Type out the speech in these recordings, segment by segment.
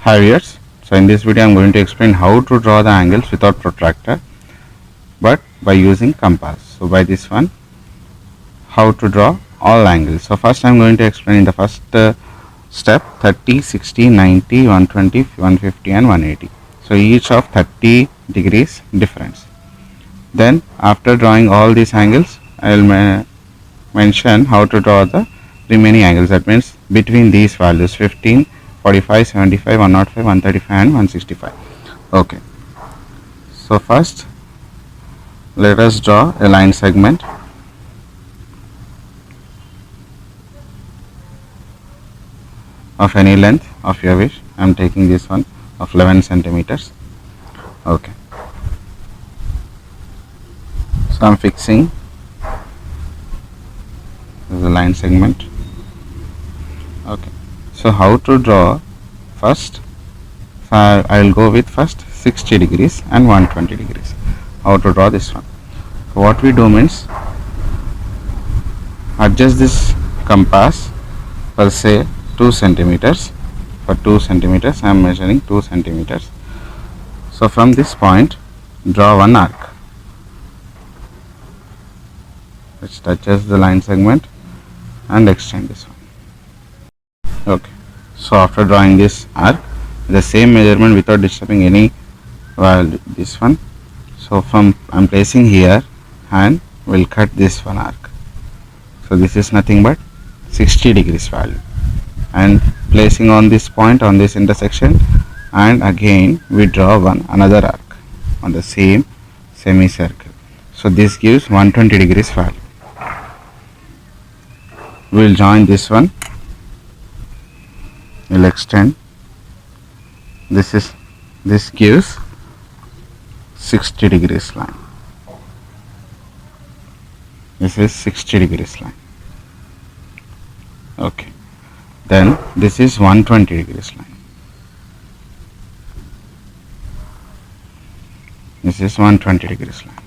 Hi viewers, so in this video I am going to explain how to draw the angles without protractor but by using compass. So by this one, how to draw all angles. So first I am going to explain in the first step 30, 60, 90, 120, 150 and 180. So each of 30 degrees difference. Then after drawing all these angles, I will mention how to draw the remaining angles. That means between these values 15, 45, 75, 105, 135 and 165. Okay. So first let us draw a line segment of any length of your wish. I am taking this one of 11 centimeters. Okay. So I am fixing the line segment. Okay. So how to draw first? So I will go with first 60 degrees and 120 degrees. How to draw this one? So what we do means adjust this compass for say 2 centimeters. For 2 centimeters I am measuring 2 centimeters. So from this point draw one arc which touches the line segment and extend this one. Okay. So after drawing this arc, the same measurement without disturbing any value, this one. So from I am placing here and will cut this one arc. So this is nothing but 60 degrees value, and placing on this point on this intersection, and again we draw another arc on the same semicircle. So this gives 120 degrees value. We will join this one. We'll extend. This gives 60 degrees line. This is 60 degrees line. Okay. Then this is 120 degrees line. This is 120 degrees line.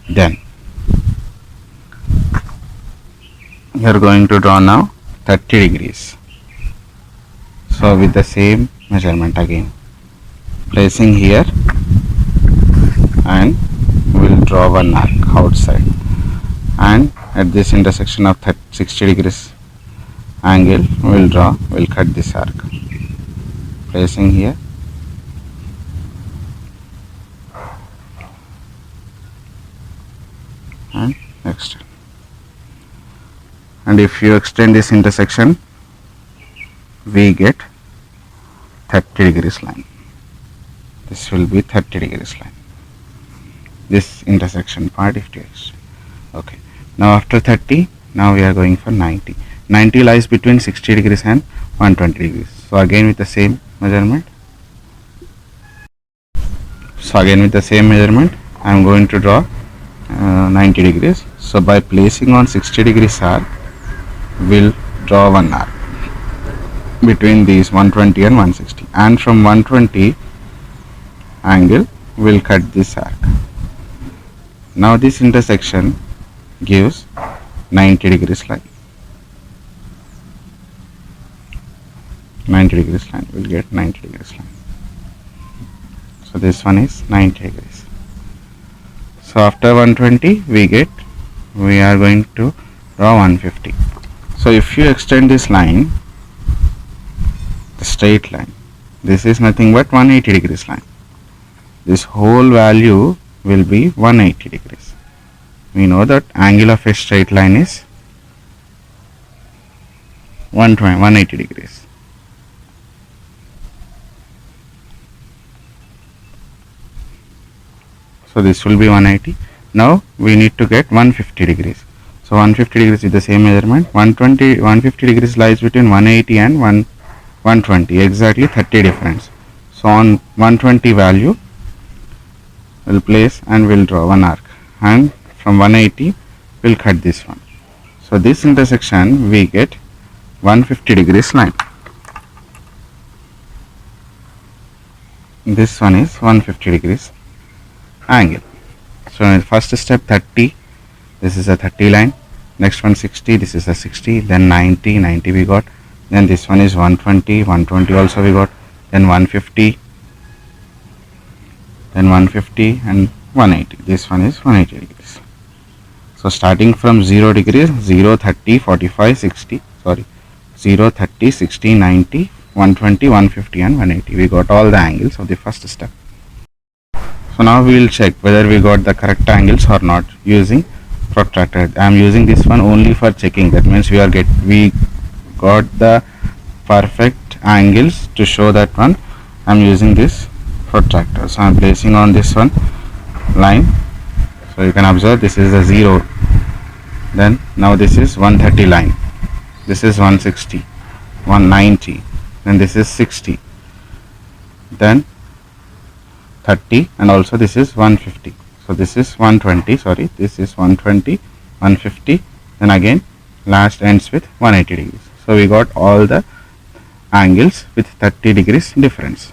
Then we are going to draw now 30 degrees. So with the same measurement again, placing here, and we will draw one arc outside, and at this intersection of 60 degrees angle we will cut this arc, placing here and extend. And if you extend this intersection, we get 30 degrees line. This will be 30 degrees line, this intersection part if you extend. Okay. Now after 30, now we are going for 90. 90 lies between 60 degrees and 120 degrees. So again with the same measurement. I am going to draw 90 degrees. So by placing on 60 degrees arc, we'll draw one arc between these 120 and 160, and from 120 angle we'll cut this arc. Now this intersection gives 90 degrees line. 90 degrees line, we'll get 90 degrees line. So this one is 90 degrees. So after 120 we are going to draw 150. So if you extend this line, the straight line, this is nothing but 180 degrees line. This whole value will be 180 degrees. We know that angle of a straight line is 180 degrees. So this will be 180. Now we need to get 150 degrees. So 150 degrees is the same measurement. 150 degrees lies between 180 and 120, exactly 30 difference. So on 120 value we'll place and we'll draw one arc, and from 180 we'll cut this one. So this intersection we get 150 degrees line. This one is 150 degrees angle. So in the first step 30, this is a 30 line, next one 60, this is a 60, then 90, 90 we got, then this one is 120, 120 also we got, then 150, then 150 and 180. This one is 180 degrees. So starting from 0 degrees, 0, 30, 45, 60, sorry, 0, 30, 60, 90, 120, 150 and 180. We got all the angles of the first step. So now we will check whether we got the correct angles or not using protractor. I am using this one only for checking. That means we got the perfect angles. To show that one, I am using this protractor. So I am placing on this one line. So you can observe this is a 0. Then now this is 130 line. This is 160, 190. Then this is 60. Then 30 and also this is 150. So this is 120, sorry, this is 120, 150, then again last ends with 180 degrees. So we got all the angles with 30 degrees difference.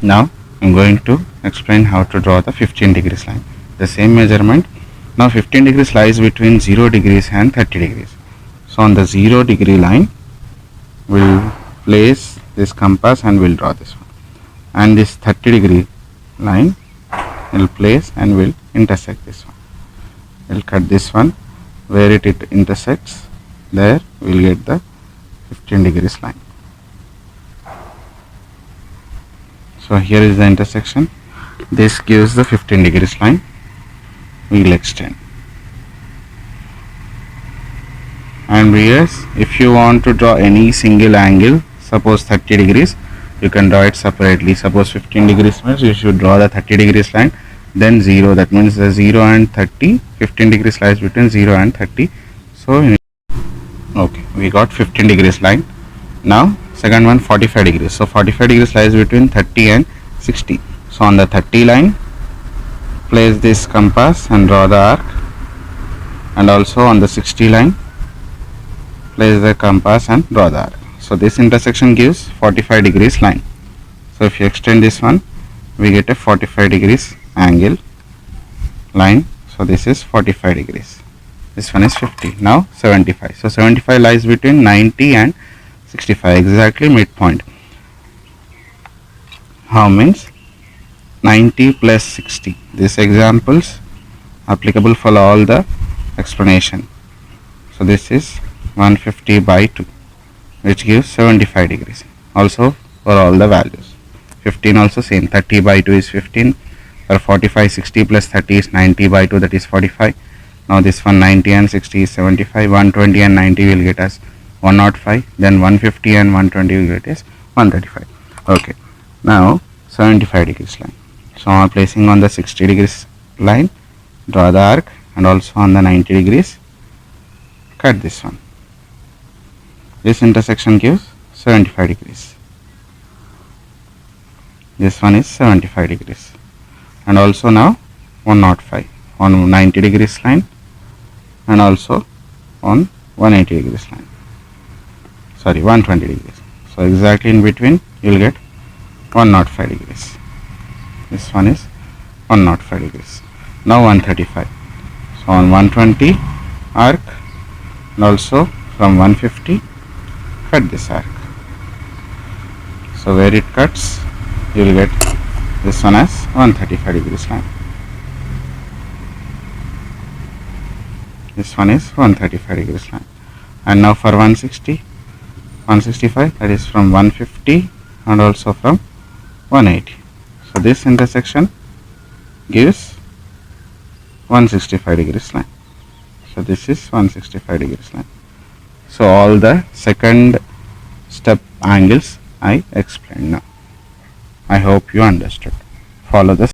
Now I am going to explain how to draw the 15 degrees line. The same measurement. Now 15 degrees lies between 0 degrees and 30 degrees. So on the 0 degree line, we'll place this compass and we'll draw this one. And this 30 degree line we'll place and we'll intersect this one. We'll cut this one where it intersects. There we'll get the 15 degrees line. So here is the intersection. This gives the 15 degrees line. We'll extend. And viewers, if you want to draw any single angle, suppose 30 degrees, you can draw it separately. Suppose 15 degrees means you should draw the 30 degrees line, then 0. That means the 0 and 30, 15 degrees lies between 0 and 30. So okay, we got 15 degrees line. Now second one 45 degrees. So 45 degrees lies between 30 and 60. So on the 30 line, place this compass and draw the arc, and also on the 60 line, place the compass and draw the arc. So this intersection gives 45 degrees line. So if you extend this one, we get a 45 degrees angle line. So this is 45 degrees. This one is 50. Now 75. So 75 lies between 90 and 65, exactly midpoint. How means 90 plus 60. This examples applicable for all the explanation. So this is 150 by 2, which gives 75 degrees. Also for all the values. 15 also same. 30 by 2 is 15. For 45, 60 plus 30 is 90 by 2, that is 45. Now this one 90 and 60 is 75. 120 and 90 will get us 105. Then 150 and 120 will get us 135. Okay. Now 75 degrees line. So I am placing on the 60 degrees line, draw the arc, and also on the 90 degrees, cut this one. This intersection gives 75 degrees. This one is 75 degrees. And also now 105 on 90 degrees line and also on 180 degrees line. Sorry, 120 degrees. So exactly in between you will get 105 degrees. This one is 105 degrees. Now 135. So on 120 arc and also from 150 cut this arc. So where it cuts, you will get this one as 135 degrees line. This one is 135 degrees line. And now for 160, 165, that is from 150 and also from 180. So this intersection gives 165 degrees line. So this is 165 degrees line. So all the second step angles I explained now. I hope you understood. Follow the